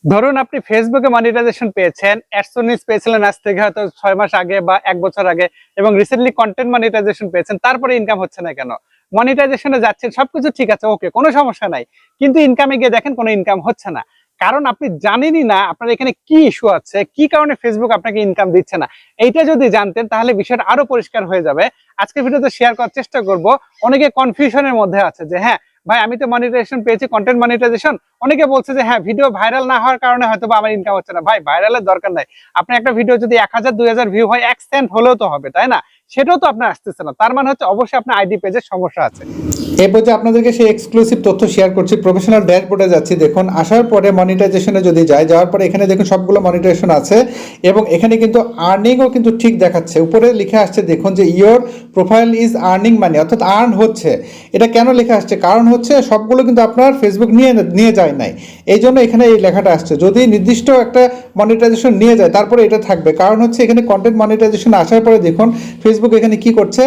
ধরুন আপনি ফেসবুকে মনিটাইজেশন পেয়েছেন, অ্যাডসেন্স পেয়েছিলেন আজ থেকে হয়তো 6 মাস আগে বা 1 বছর আগে, এবং রিসেন্টলি কন্টেন্ট মনিটাইজেশন পেয়েছেন, তারপরে ইনকাম হচ্ছে না কেন? মনিটাইজেশনে যাচ্ছেন, সবকিছু ঠিক আছে, ওকে, কোনো সমস্যা নাই, কিন্তু ইনকামে গিয়ে দেখেন কোনো ইনকাম হচ্ছে না। কারণ আপনি জানেনই না আপনার এখানে কি ইস্যু আছে, কি কারণে ফেসবুক আপনাকে ইনকাম দিচ্ছে না। এইটা যদি জানতেন তাহলে বিষয়টা আরো পরিষ্কার হয়ে যাবে। আজকে ভিডিওতে শেয়ার করার চেষ্টা করব। অনেকে কনফিউশনের মধ্যে আছে যে হ্যাঁ ভাই, আমি তো মনিটাইজেশন পেয়েছি, কন্টেন্ট মনিটাইজেশন। অনেকে বলছে যে হ্যাঁ, ভিডিও ভাইরাল না হওয়ার কারণে হয়তো বা আমার ইনকাম হচ্ছে না। ভাই, ভাইরালের দরকার নাই। আপনি একটা ভিডিও যদি 1000 2000 ভিউ হয়, 1 সেন্ট হলেও তো হবে, তাই না? সেটাও তো আপনার আসতেছে না, তার মানে হচ্ছে অবশ্যই আপনার আইডি পেজের সমস্যা আছে। এরপর যে আপনাদেরকে সেই এক্সক্লুসিভ তথ্য শেয়ার করছি, প্রফেশনাল ড্যাশবোর্ডে যাচ্ছি। দেখুন, আসার পরে মনিটাইজেশনে যদি যাওয়ার পরে এখানে দেখুন সবগুলো মনিটাইজেশন আছে এবং এখানে কিন্তু আর্নিংও কিন্তু ঠিক দেখাচ্ছে। উপরে লিখে আসছে দেখুন যে your profile is earning money, অর্থাৎ আর্ন হচ্ছে। এটা কেন লেখা আসছে? কারণ হচ্ছে সবগুলো কিন্তু আপনার ফেসবুক নিয়ে যায় নাই, এই জন্য এখানে এই লেখাটা আসছে। যদি নির্দিষ্ট একটা মনিটাইজেশন নিয়ে যায় তারপরে এটা থাকবে। কারণ হচ্ছে এখানে কন্টেন্ট মনিটাইজেশন আসার পরে দেখুন ফেসবুক এখানে কি করছে,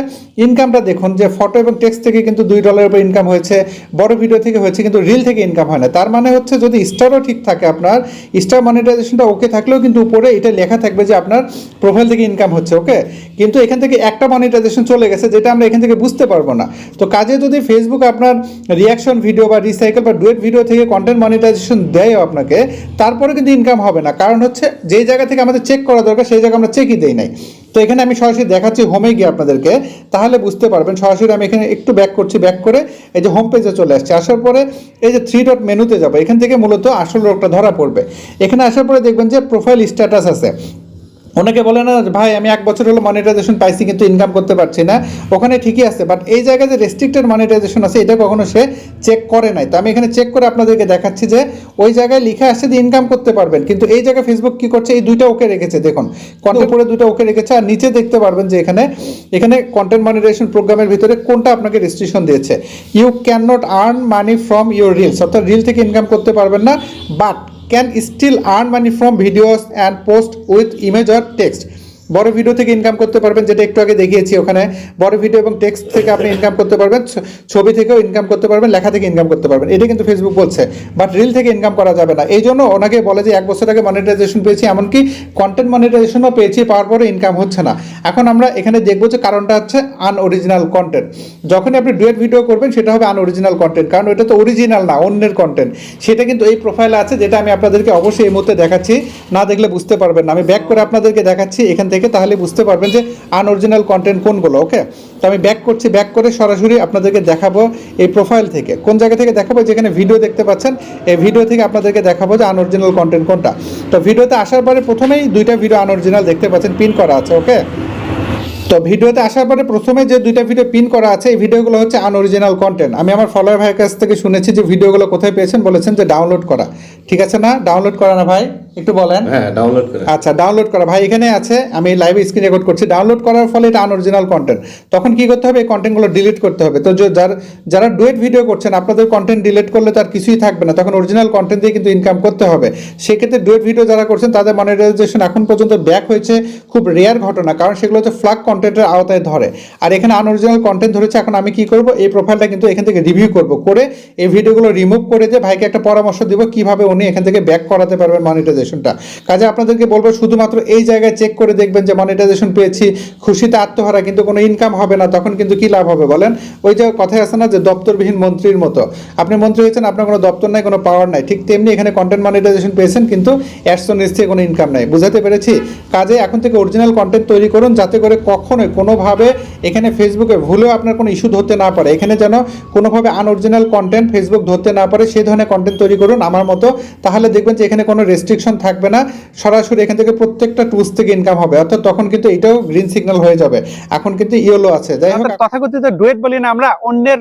ইনকামটা দেখুন যে ফটো এবং টেক্সট থেকে কিন্তু $2 উপর ইনকাম হয়েছে, বড় ভিডিও থেকে হয়েছে, কিন্তু রিল থেকে ইনকাম হয় না। তার মানে হচ্ছে যদি স্টারও ঠিক থাকে, আপনার স্টার মনিটাইজেশনটা ওকে থাকলেও কিন্তু উপরে এটা লেখা থাকবে যে আপনার প্রোফাইল থেকে ইনকাম হচ্ছে, ওকে। কিন্তু এখান থেকে একটা মনিটাইজেশন চলে গেছে যেটা আমরা এখান থেকে বুঝতে পারবো না। তো কাজে যদি ফেসবুক আপনার রিয়াকশন ভিডিও বা রিসাইকেল বা ডুয়েট ভিডিও থেকে কন্টেন্ট মনিটাইজেশন দেয় আপনাকে, তারপরে কিন্তু ইনকাম হবে না। কারণ হচ্ছে যেই জায়গা থেকে আমাদের চেক করা দরকার সেই জায়গা আমরা চেকই দেই নাই। তো এখানে আমি সরাসরি দেখাচ্ছি হোমে গিয়ে আপনাদেরকে, তাহলে বুঝতে পারবেন। সরাসরি আমি এখানে একটু ব্যাক করছি, ব্যাক করে এই যে হোম পেজে চলে আসছে। আসার পরে এই যে 3 ডট মেনুতে যাবো, এখান থেকে মূলত আসল রোগটা ধরা পড়বে। এখানে আসার পরে দেখবেন যে প্রোফাইল স্ট্যাটাস আছে। অনেকে বলে না ভাই, আমি 1 বছর হলো মনিটাইজেশন পাইছি কিন্তু ইনকাম করতে পারছি না, ওখানে ঠিকই আছে, বাট এই জায়গায় যে রেস্ট্রিক্টেড মনিটাইজেশন আছে এটা কখনো সে চেক করে নাই। তো আমি এখানে চেক করে আপনাদেরকে দেখাচ্ছি যে ওই জায়গায় লিখে আসছে যে ইনকাম করতে পারবেন, কিন্তু এই জায়গায় ফেসবুক কি করছে, এই দুইটা ওকে রেখেছে। দেখুন কন্টেন্ট উপরে দুটো ওকে রেখেছে, আর নিচে দেখতে পারবেন যে এখানে এখানে কন্টেন্ট মনিটাইজেশন প্রোগ্রামের ভিতরে কোনটা আপনাকে রেস্ট্রিকশন দিয়েছে। You can not earn money from your reels, অর্থাৎ রিল থেকে ইনকাম করতে পারবেন না, but can still earn money from videos and post with image or text. বড় ভিডিও থেকে ইনকাম করতে পারবেন, যেটা একটু আগে দেখিয়েছি। ওখানে বড় ভিডিও এবং টেক্সট থেকে আপনি ইনকাম করতে পারবেন, ছবি থেকেও ইনকাম করতে পারবেন, লেখা থেকে ইনকাম করতে পারবেন, এটা কিন্তু ফেসবুক বলছে। বাট রিল থেকে ইনকাম করা যাবে না। এই জন্য ওনাকে বলে যে 1 বছর আগে মনিটাইজেশন পেয়েছি, এমনকি কন্টেন্ট মনিটাইজেশনও পেয়েছি, পাওয়ার পরে ইনকাম হচ্ছে না। এখন আমরা এখানে দেখবো যে কারণটা হচ্ছে আনঅরিজিনাল কন্টেন্ট। যখনই আপনি ডুয়েট ভিডিও করবেন সেটা হবে আনঅরিজিনাল কন্টেন্ট, কারণ এটা তো অরিজিনাল না, অন্যের কন্টেন্ট। সেটা কিন্তু এই প্রোফাইলে আছে, যেটা আমি আপনাদেরকে অবশ্যই এই মুহূর্তে দেখাচ্ছি, না দেখলে বুঝতে পারবেন না। আমি ব্যাক করে আপনাদেরকে দেখাচ্ছি এখান থেকে, তাহলে বুঝতে পারবেন যে আনঅরিজিনাল কন্টেন্ট কোনগুলো, ওকে। তো আমি ব্যাক করছি, ব্যাক করে সরাসরি আপনাদেরকে দেখাবো এই প্রোফাইল থেকে। কোন জায়গা থেকে দেখাবো? যেখানে ভিডিও দেখতে পাচ্ছেন, এই ভিডিও থেকে আপনাদেরকে দেখাবো যে আনঅরিজিনাল কন্টেন্ট কোনটা। তো ভিডিওতে আসার পরে প্রথমেই দুইটা ভিডিও আনঅরিজিনাল দেখতে পাচ্ছেন, পিন করা আছে, ওকে। তো ভিডিওতে আসার পরে প্রথমে যে দুইটা ভিডিও পিন করা আছে, এই ভিডিওগুলো হচ্ছে আনঅরিজিনাল কন্টেন্ট। আমি আমার ফলোয়ার ভাইয়ের কাছ থেকে শুনেছি যে ভিডিওগুলো কোথায় পেয়েছেন, বলেছেন যে ডাউনলোড করা। ঠিক আছে না? ডাউনলোড করা না ভাই, একটু বলেন। হ্যাঁ, ডাউনলোড করে। আচ্ছা, ডাউনলোড করা ভাই এখানে আছে, আমি লাইভ স্ক্রিন রেকর্ড করছি। ডাউনলোড করার ফলে এটা আনঅরিজিনাল কন্টেন্ট। তখন কি করতে হবে? এই কন্টেন্টগুলো ডিলিট করতে হবে। তো যারা ডুয়েট ভিডিও করছেন, আপনাদের কন্টেন্ট ডিলিট করলে তো আর কিছুই থাকবে না, তখন অরিজিনাল কন্টেন্ট দিয়ে কিন্তু ইনকাম করতে হবে। সেক্ষেত্রে ডুয়েট ভিডিও যারা করছেন তাদের মনিটাইজেশন এখন পর্যন্ত ব্যাক হয়েছে, খুব রেয়ার ঘটনা, কারণ সেগুলো হচ্ছে ফ্ল্যাগ কন্টেন্টের আওতায় ধরে। আর এখানে আনঅরিজিনাল কন্টেন্ট ধরেছে। এখন আমি কি করব, এই প্রোফাইলটা কিন্তু এখান থেকে রিভিউ করব, করে এই ভিডিওগুলো রিমুভ করে দিয়ে ভাইকে একটা পরামর্শ দিব কিভাবে উনি এখান থেকে ব্যাক করাতে পারবেন মনিটাইজেশনটা। কাজে আপনাদেরকে বলবো শুধুমাত্র এই জায়গায় চেক করে দেখবেন যে মনিটাইজেশন পেয়েছি, খুশিতে আত্মহারা, কিন্তু কোনো ইনকাম হবে না, তখন কিন্তু কি লাভ হবে বলেন? ওই যে কথায় আছে না যে দপ্তরবিহীন মন্ত্রীর মতো। আপনি মন্ত্রী হয়েছেন, আপনার কোনো দপ্তর নাই, কোনো পাওয়ার নাই, ঠিক তেমনি এখানে কন্টেন্ট মনিটাইজেশন পেয়েছেন কিন্তু অ্যাডসেন্স থেকে কোনো ইনকাম নাই। বুঝাতে পেরেছি? কাজে এখন থেকে অরিজিনাল কন্টেন্ট তৈরি করুন, যাতে করে কখনোই কোনোভাবে এখানে ফেসবুকে ভুলেও আপনার কোনো ইস্যু ধরতে না পারে। এখানে যেন কোনোভাবে আনঅরিজিনাল কন্টেন্ট ফেসবুক ধরতে না পারে, সেই ধরনের কন্টেন্ট তৈরি করুন আমার মতো। তাহলে দেখবেন যে এখানে কোনো রেস্ট্রিকশন থাকবে না, সরাসরি এখান থেকে প্রত্যেকটা টুলস থেকে ইনকাম হবে। অর্থাৎ তখন কিন্তু এটাও গ্রিন সিগন্যাল হয়ে যাবে। এখন কিন্তু ইয়েলো আছে। যাই হোক, তথাকথিত ডুয়েট বলি না আমরা, অন্যের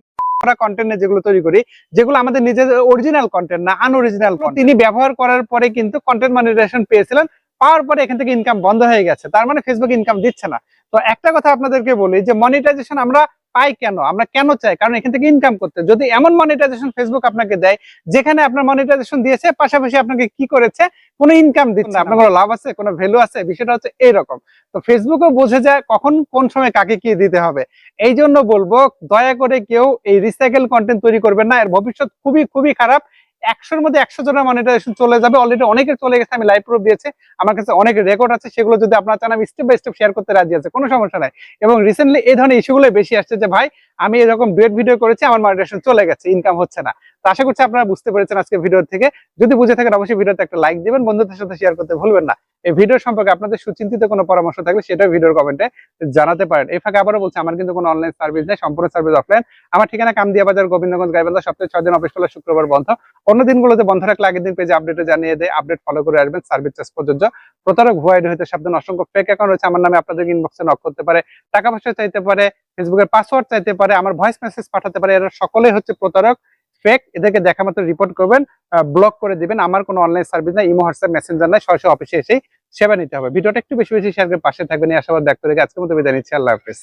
কন্টেন্ট যেগুলো তৈরি করি, যেগুলো আমাদের নিজের অরিজিনাল কন্টেন্ট না, আনঅরিজিনাল। তিনি ব্যবহার করার পরে কিন্তু কন্টেন্ট মনিটাইজেশন পেয়েছিলেন, পাওয়ার পরে এখান থেকে ইনকাম বন্ধ হয়ে গেছে, তার মানে ফেসবুক ইনকাম দিচ্ছে না। তো একটা কথা আপনাদেরকে বলি যে মনিটাইজেশন আমরা পাই কেন, আমরা কেন চাই? কারণ এখান থেকে ইনকাম করতে। যদি এমন মনিটাইজেশন ফেসবুক আপনাকে দেয় যেখানে আপনার মনিটাইজেশন দিয়েছে, পাশাপাশি আপনাকে কি করেছে, কোনো ইনকাম দিচ্ছে না, আপনার কোনো লাভ আছে, কোনো ভ্যালু আছে, বিষয়টা হচ্ছে এইরকম। তো ফেসবুকও বুঝে যায় কখন কোন সময় কাকে কি দিতে হবে। এই জন্য বলবো, দয়া করে কেউ এই রিসাইকেল কন্টেন্ট তৈরি করবেন না, এর ভবিষ্যৎ খুবই খুবই খারাপ। 100-র মধ্যে 100 জনের মনিটাইজেশন চলে যাবে। অলরেডি অনেকের চলে গেছে, আমি লাইভ প্রুফ দিয়েছি, আমার কাছে অনেক রেকর্ড আছে, সেগুলো যদি আপনারা চান আমি স্টেপ বাই স্টেপ শেয়ার করতে রাজি আছে, কোনো সমস্যা নাই। এবং রিসেন্টলি এই ধরনের ইস্যুগুলো বেশি আসছে যে ভাই আমি এরকম ডুয়েট ভিডিও করেছি, আমার মনিটাইজেশন চলে গেছে, ইনকাম হচ্ছে না। তো আশা করছি আপনারা বুঝতে পেরেছেন আজকে ভিডিও থেকে। যদি বুঝে থাকেন অবশ্যই ভিডিওতে একটা লাইক দিবেন, বন্ধুদের সাথে শেয়ার করতে ভুলবেন না। এই ভিডিও সম্পর্কে আপনাদের সুচিন্তিত কোনো পরামর্শ থাকলে সেটা ভিডিওর কমেন্টে জানাতে পারেন। এই ফাঁকে আবারও বলছি, আমার কিন্তু কোনো অনলাইন সার্ভিস নেই, সম্পূর্ণ সার্ভিস অফলাইন। আমার ঠিকানা কামদিয়া বাজার, গোবিন্দগঞ্জ, গাইবান্ধা। সপ্তাহে 6 দিন অফিস খোলা, শুক্রবার বন্ধ। অন্য দিনগুলোতে বন্ধ রাখলে আগের দিন পেজে আপডেটে জানিয়ে দেয়, আপডেট ফলো করে আসবেন। সার্ভিস চার্জ প্রযোজ্য। প্রতারক ভুয়া আইডি হইতে সাবধান। অসংখ্য ফেক অ্যাকাউন্ট রয়েছে আমার নামে, আপনাদের ইনবক্সে নক করতে পারে, টাকা পয়সা চাইতে পারে, ফেসবুকের পাসওয়ার্ড চাইতে পারে, আমার ভয়েস মেসেজ পাঠাতে পারে। এরা সকলেই হচ্ছে প্রতারক, ফেক। এদেরকে দেখা মাত্র রিপোর্ট করবেন, ব্লক করে দিবেন। আমার কোনো অনলাইন সার্ভিস নাই, ইমো, হোয়াটসঅ্যাপ, মেসেঞ্জার নাই, সরাসরি অফিসে এসেই সেবা নিতে হবে। ভিডিওটা একটু বেশি বেশি শেয়ার করে পাশে থাকবেন, এই আশাবাদ ব্যক্ত রেখে আজকের মতো বিদায় নিচ্ছি। আল্লাহ হাফেজ।